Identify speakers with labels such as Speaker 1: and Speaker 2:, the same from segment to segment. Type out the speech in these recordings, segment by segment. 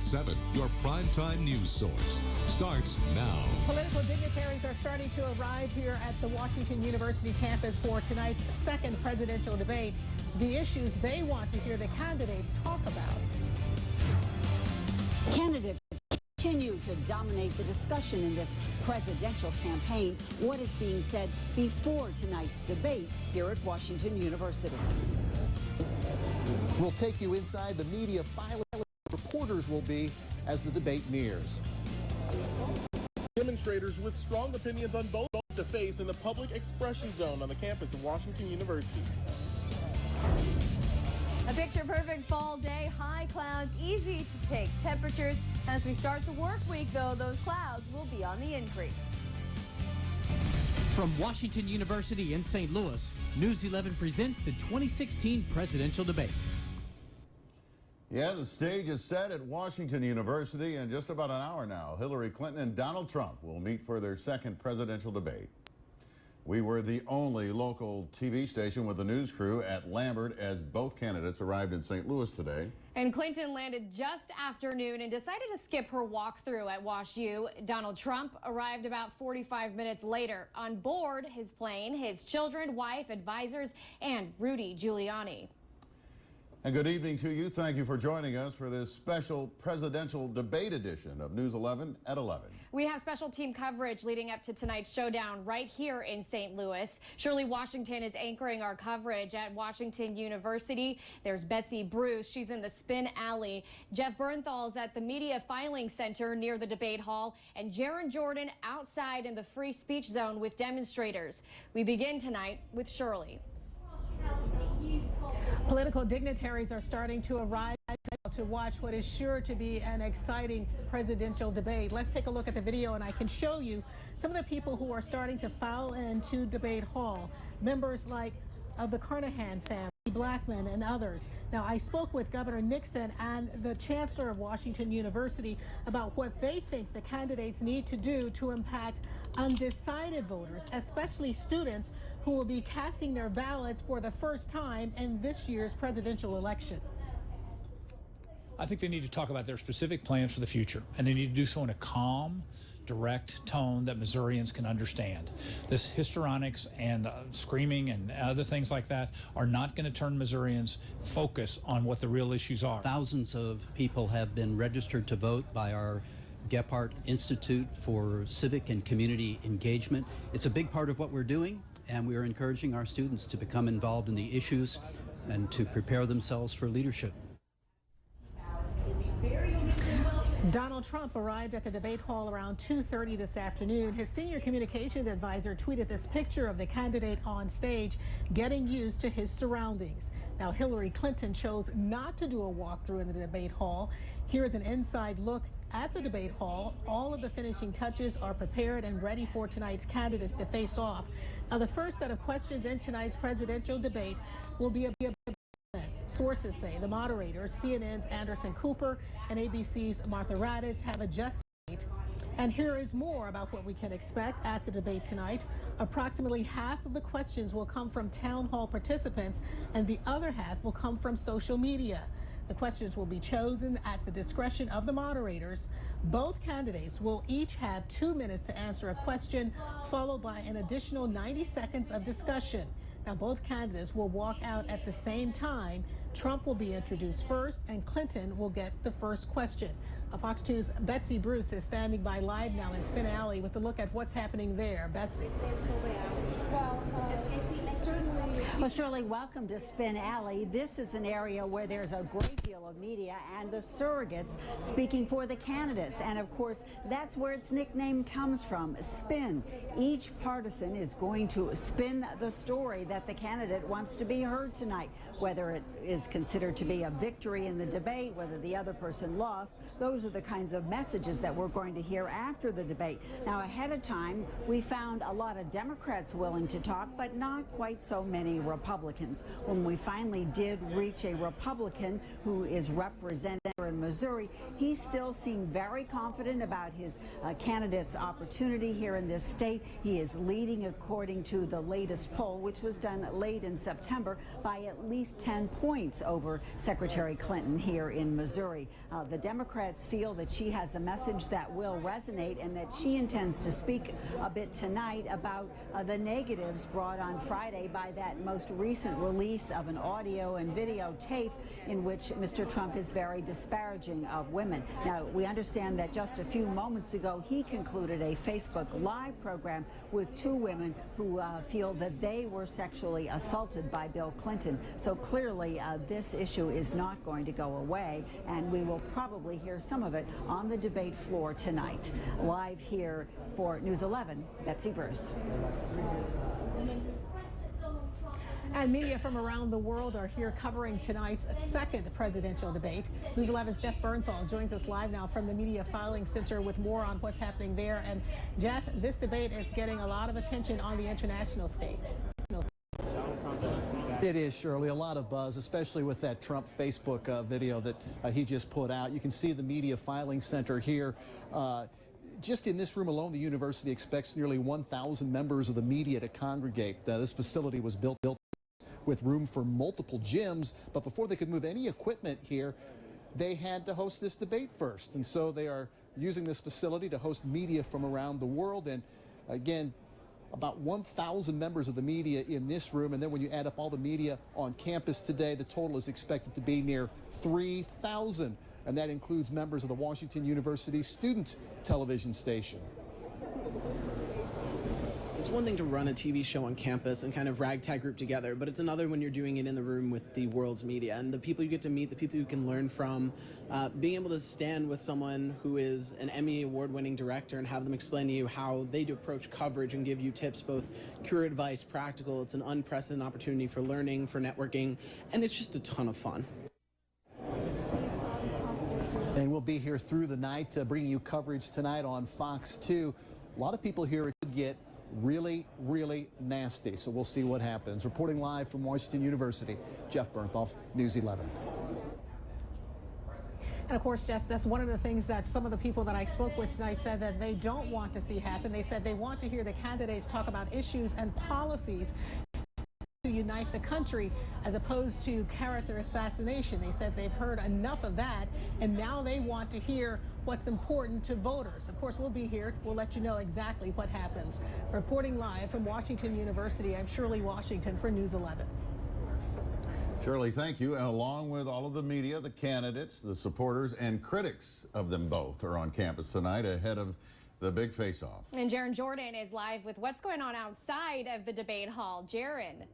Speaker 1: 7, your primetime news source, starts now.
Speaker 2: Political dignitaries are starting to arrive here at the Washington University campus for tonight's second presidential debate. The issues they want to hear the candidates talk about.
Speaker 3: Candidates continue to dominate the discussion in this presidential campaign. What is being said before tonight's debate here at Washington University?
Speaker 4: We'll take you inside the media file. Reporters will be as the debate nears.
Speaker 5: Demonstrators with strong opinions on both to face in the public expression zone on the campus of Washington University.
Speaker 6: A picture-perfect fall day, high clouds, easy to take temperatures. As we start the work week, though, those clouds will be on the increase.
Speaker 7: From Washington University in St. Louis, News 11 presents the 2016 presidential debate.
Speaker 8: Yeah, the stage is set at Washington University. In just about an hour now, Hillary Clinton and Donald Trump will meet for their second presidential debate. We were the only local TV station with a news crew at Lambert as both candidates arrived in St. Louis today.
Speaker 6: And Clinton landed just after noon and decided to skip her walkthrough at Wash U. Donald Trump arrived about 45 minutes later. On board his plane, his children, wife, advisors, and Rudy Giuliani.
Speaker 8: And good evening to you. Thank you for joining us for this special presidential debate edition of News 11 at 11.
Speaker 6: We have special team coverage leading up to tonight's showdown right here in St. Louis. Shirley Washington is anchoring our coverage at Washington University. There's Betsy Bruce. She's in the Spin Alley. Jeff Bernthal's at the Media Filing Center near the debate hall. And Jaron Jordan outside in the free speech zone with demonstrators. We begin tonight with Shirley.
Speaker 2: Political dignitaries are starting to arrive to watch what is sure to be an exciting presidential debate. Let's take a look at the video and I can show you some of the people who are starting to file into debate hall. Members like of the Carnahan family, Blackman and others. Now, I spoke with Governor Nixon and the Chancellor of Washington University about what they think the candidates need to do to impact undecided voters, especially students who will be casting their ballots for the first time in this year's presidential election.
Speaker 9: I think they need to talk about their specific plans for the future, and they need to do so in a calm, direct tone that Missourians can understand. This histrionics and screaming and other things like that are not going to turn Missourians' focus on what the real issues are.
Speaker 10: Thousands of people have been registered to vote by our Gephardt Institute for Civic and Community Engagement. It's a big part of what we're doing, and we are encouraging our students to become involved in the issues and to prepare themselves for leadership.
Speaker 2: Donald Trump arrived at the debate hall around 2:30 this afternoon. His senior communications advisor tweeted this picture of the candidate on stage getting used to his surroundings. Now, Hillary Clinton chose not to do a walkthrough in the debate hall. Here is an inside look at the debate hall. All of the finishing touches are prepared and ready for tonight's candidates to face off. Now, the first set of questions in tonight's presidential debate will be sources say the moderators, CNN's Anderson Cooper and ABC's Martha Raddatz, have adjusted. And here is more about what we can expect at the debate tonight. Approximately half of the questions will come from town hall participants and the other half will come from social media. The questions will be chosen at the discretion of the moderators. Both candidates will each have 2 minutes to answer a question, followed by an additional 90 seconds of discussion. Now, both candidates will walk out at the same time. Trump will be introduced first, and Clinton will get the first question. Fox 2's Betsy Bruce is standing by live now in Spin Alley with a look at what's happening there. Betsy.
Speaker 3: Well, Shirley, welcome to Spin Alley. This is an area where there's a great deal of media and the surrogates speaking for the candidates. And of course, that's where its nickname comes from, spin. Each partisan is going to spin the story that the candidate wants to be heard tonight, whether it is considered to be a victory in the debate, whether the other person lost. Those are the kinds of messages that we're going to hear after the debate. Now, ahead of time, we found a lot of Democrats willing to talk, but not quite quite so many Republicans. When we finally did reach a Republican who is represented in Missouri, he still seemed very confident about his candidate's opportunity here in this state. He is leading, according to the latest poll, which was done late in September, by at least 10 points over Secretary Clinton here in Missouri. The Democrats feel that she has a message that will resonate and that she intends to speak a bit tonight about the negatives brought on Friday by that most recent release of an audio and video tape in which Mr. Trump is very disparaging of women. Now, we understand that just a few moments ago, he concluded a Facebook Live program with two women who feel that they were sexually assaulted by Bill Clinton. So clearly, this issue is not going to go away, and we will probably hear some of it on the debate floor tonight. Live here for News 11, Betsy Bruce.
Speaker 2: And media from around the world are here covering tonight's second presidential debate. News 11's Jeff Bernthal joins us live now from the Media Filing Center with more on what's happening there. And Jeff, this debate is getting a lot of attention on the international stage.
Speaker 4: It is, Shirley. A lot of buzz, especially with that Trump Facebook video that he just put out. You can see the Media Filing Center here. Just in this room alone, the university expects nearly 1,000 members of the media to congregate. This facility was built with room for multiple gyms, but before they could move any equipment here, they had to host this debate first. And so they are using this facility to host media from around the world. And again, about 1,000 members of the media in this room. And then when you add up all the media on campus today, the total is expected to be near 3,000. And that includes members of the Washington University Student Television Station.
Speaker 11: It's one thing to run a TV show on campus and kind of ragtag group together, but it's another when you're doing it in the room with the world's media and the people you get to meet, the people you can learn from. Being able to stand with someone who is an Emmy award-winning director and have them explain to you how they do approach coverage and give you tips, both career advice, practical. It's an unprecedented opportunity for learning, for networking, and it's just a ton of fun.
Speaker 4: And we'll be here through the night, bringing you coverage tonight on Fox 2. A lot of people here could get really, really nasty, so we'll see what happens. Reporting live from Washington University, Jeff Bernthal, News 11.
Speaker 2: And of course, Jeff, that's one of the things that some of the people that I spoke with tonight said that they don't want to see happen. They said they want to hear the candidates talk about issues and policies to unite the country as opposed to character assassination. They said they've heard enough of that, and now they want to hear what's important to voters. Of course, we'll be here. We'll let you know exactly what happens. Reporting live from Washington University, I'm Shirley Washington for News 11.
Speaker 8: Shirley, thank you. And along with all of the media, the candidates, the supporters, and critics of them both are on campus tonight ahead of the big face-off.
Speaker 6: And Jaron Jordan is live with what's going on outside of the debate hall. Jaron.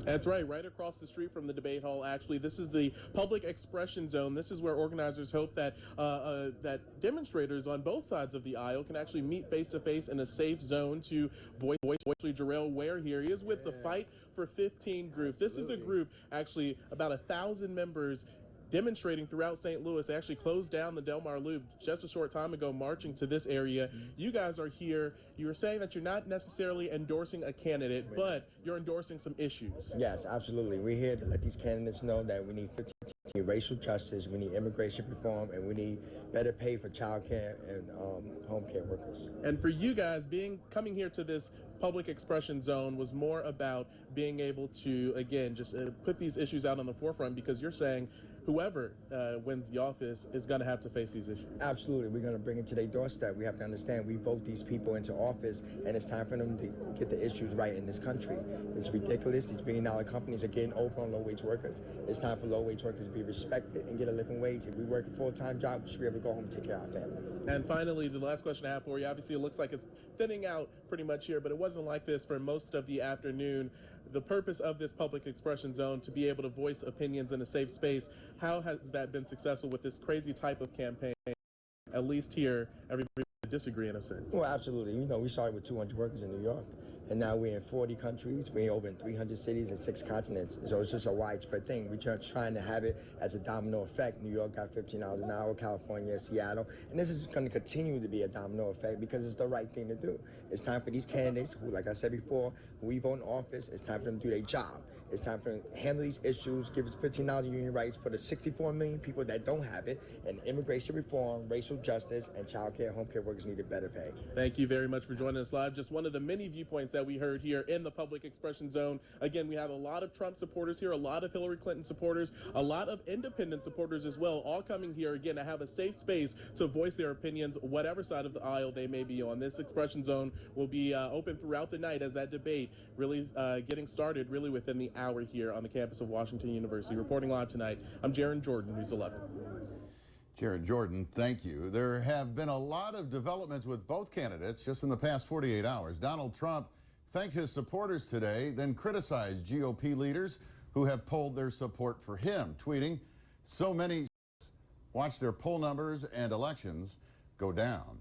Speaker 5: That's right across the street from the debate hall. Actually, this is the public expression zone. This is where organizers hope that that demonstrators on both sides of the aisle can actually meet face to face in a safe zone to voice. Jarrell Ware here. He is with the Fight for 15 group. This is the group, actually about 1,000 members demonstrating throughout St. Louis. They actually closed down the Delmar Loop just a short time ago, marching to this area. You guys are here. You were saying that you're not necessarily endorsing a candidate, but you're endorsing some issues.
Speaker 12: Yes, absolutely. We're here to let these candidates know that we need racial justice, we need immigration reform, and we need better pay for child care and home care workers.
Speaker 5: And for you guys, coming here to this public expression zone was more about being able to, again, just put these issues out on the forefront, because you're saying whoever wins the office is going to have to face these issues.
Speaker 12: Absolutely. We're going to bring it to their doorstep. We have to understand we vote these people into office, and it's time for them to get the issues right in this country. It's ridiculous. These billion-dollar companies are getting over on low-wage workers. It's time for low-wage workers to be respected and get a living wage. If we work a full-time job, we should be able to go home and take care of our families.
Speaker 5: And finally, the last question I have for you, obviously it looks like it's thinning out pretty much here, but it wasn't like this for most of the afternoon. The purpose of this public expression zone, to be able to voice opinions in a safe space, how has that been successful with this crazy type of campaign? At least here, everybody disagree in a sense.
Speaker 12: Well, absolutely. You know, we started with 200 workers in New York. And now we're in 40 countries. We're over in 300 cities and 6 continents. So it's just a widespread thing. We're trying to have it as a domino effect. New York got 15 miles an hour, California, Seattle. And this is going to continue to be a domino effect because it's the right thing to do. It's time for these candidates who, like I said before, who we vote in office, it's time for them to do their job. It's time for them to handle these issues, give us $15 union rights for the 64 million people that don't have it, and immigration reform, racial justice, and child care, home care workers need a better pay.
Speaker 5: Thank you very much for joining us live. Just one of the many viewpoints that we heard here in the public expression zone. Again, we have a lot of Trump supporters here, a lot of Hillary Clinton supporters, a lot of independent supporters as well, all coming here again to have a safe space to voice their opinions, whatever side of the aisle they may be on. This expression zone will be open throughout the night as that debate really getting started really within the hour here on the campus of Washington University. Reporting live tonight, I'm Jaron Jordan, News 11.
Speaker 8: Jaron Jordan, thank you. There have been a lot of developments with both candidates just in the past 48 hours. Donald Trump thanked his supporters today, then criticized GOP leaders who have polled their support for him, tweeting, "So many watch their poll numbers and elections go down."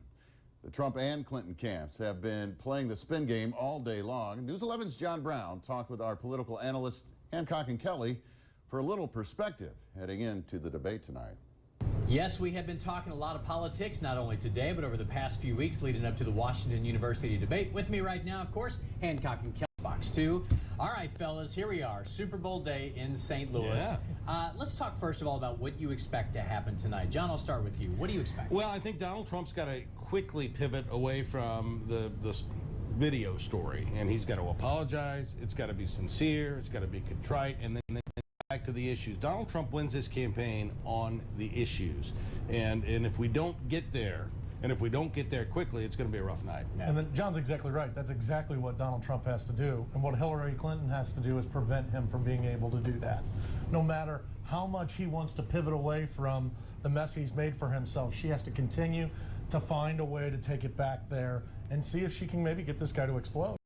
Speaker 8: The Trump and Clinton camps have been playing the spin game all day long. News 11's John Brown talked with our political analysts Hancock and Kelly for a little perspective heading into the debate tonight.
Speaker 13: Yes, we have been talking a lot of politics, not only today, but over the past few weeks leading up to the Washington University debate. With me right now, of course, Hancock and Kelly, Fox 2. All right, fellas, here we are, Super Bowl day in St. Louis.
Speaker 14: Yeah.
Speaker 13: Let's talk first of all about what you expect to happen tonight. John, I'll start with you. What do you expect?
Speaker 14: Well, I think Donald Trump's got to quickly pivot away from the video story, and he's got to apologize. It's got to be sincere. It's got to be contrite, and then back to the issues. Donald Trump wins this campaign on the issues, and if we don't get there, and if we don't get there quickly, it's going to be a rough night.
Speaker 15: And then John's exactly right. That's exactly what Donald Trump has to do, and what Hillary Clinton has to do is prevent him from being able to do that. No matter how much he wants to pivot away from the mess he's made for himself, she has to continue to find a way to take it back there and see if she can maybe get this guy to explode.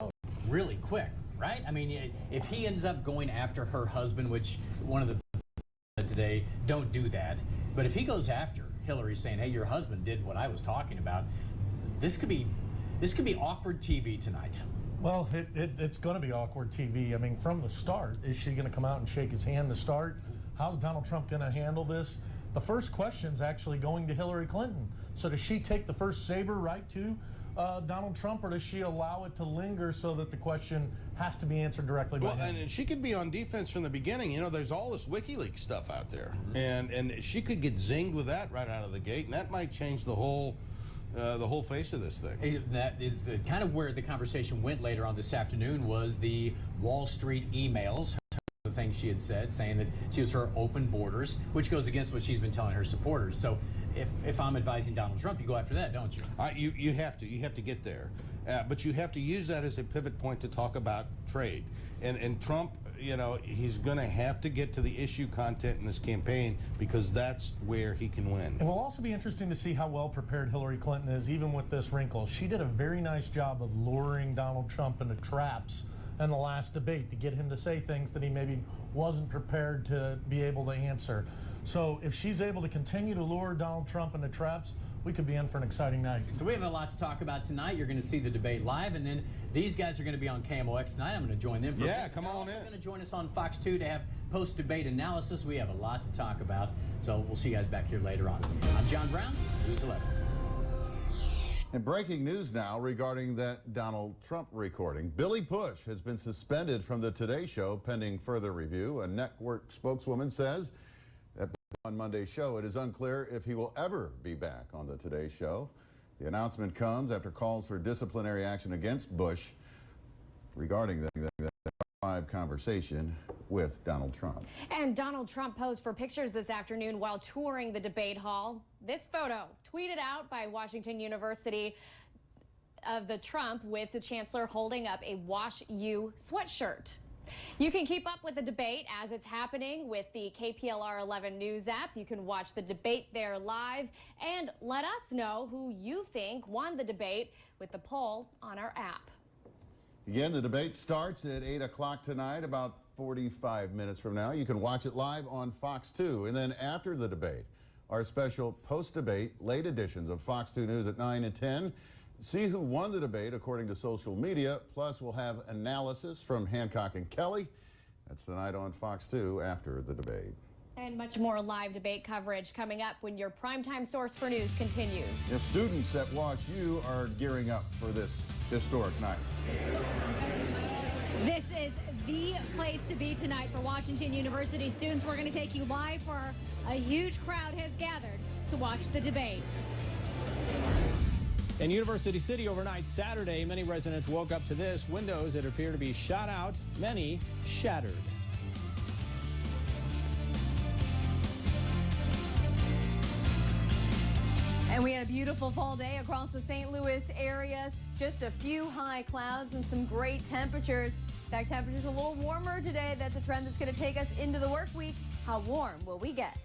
Speaker 13: Really quick, right? I mean, if he ends up going after her husband, which one of the today, don't do that. But if he goes after Hillary saying, hey, your husband did what I was talking about, this could be awkward TV tonight.
Speaker 15: Well, it's going to be awkward TV. I mean, from the start, is she going to come out and shake his hand to start? How's Donald Trump going to handle this? The first question's actually going to Hillary Clinton. So does she take the first saber right to Donald Trump, or does she allow it to linger so that the question has to be answered directly by him?
Speaker 14: And she could be on defense from the beginning. You know, there's all this WikiLeaks stuff out there, and she could get zinged with that right out of the gate, and that might change the whole face of this thing.
Speaker 13: That is the kind of where the conversation went later on this afternoon, was the Wall Street emails, the things she had said, saying that she was for open borders, which goes against what she's been telling her supporters. So if I'm advising Donald Trump, you go after that, don't you?
Speaker 14: You have to get there, but you have to use that as a pivot point to talk about trade. And Trump, you know, he's going to have to get to the issue content in this campaign, because that's where he can win.
Speaker 15: It will also be interesting to see how well prepared Hillary Clinton is, even with this wrinkle. She did a very nice job of luring Donald Trump into traps in the last debate to get him to say things that he maybe wasn't prepared to be able to answer. So if she's able to continue to lure Donald Trump into traps, we could be in for an exciting night.
Speaker 13: So we have a lot to talk about tonight. You're going to see the debate live, and then these guys are going to be on KMOX tonight. I'm going to join them.
Speaker 14: Come on in.
Speaker 13: They're going to join us on Fox 2 to have post-debate analysis. We have a lot to talk about, so we'll see you guys back here later on. I'm John Brown, News 11.
Speaker 8: And breaking news now regarding that Donald Trump recording. Billy Bush has been suspended from the Today Show pending further review. A network spokeswoman says that on Monday's show, it is unclear if he will ever be back on the Today Show. The announcement comes after calls for disciplinary action against Bush regarding the live conversation with Donald Trump.
Speaker 6: And Donald Trump posed for pictures this afternoon while touring the debate hall. This photo, tweeted out by Washington University, of the Trump with the chancellor holding up a Wash U sweatshirt. You can keep up with the debate as it's happening with the KPLR 11 News app. You can watch the debate there live and let us know who you think won the debate with the poll on our app.
Speaker 8: Again, the debate starts at 8 o'clock tonight, about 45 minutes from now. You can watch it live on Fox 2. And then after the debate, our special post-debate late editions of Fox 2 News at 9 and 10. See who won the debate according to social media. Plus, we'll have analysis from Hancock and Kelly. That's tonight on Fox 2 after the debate.
Speaker 6: And much more live debate coverage coming up when your primetime source for news continues.
Speaker 8: If students at Wash U are gearing up for this historic night.
Speaker 16: This is the place to be tonight for Washington University students. We're going to take you live for a huge crowd has gathered to watch the debate.
Speaker 17: In University City overnight Saturday, many residents woke up to this. Windows that appear to be shot out, many shattered.
Speaker 18: And we had a beautiful fall day across the St. Louis area. Just a few high clouds and some great temperatures. In fact, temperatures a little warmer today. That's a trend that's going to take us into the work week. How warm will we get?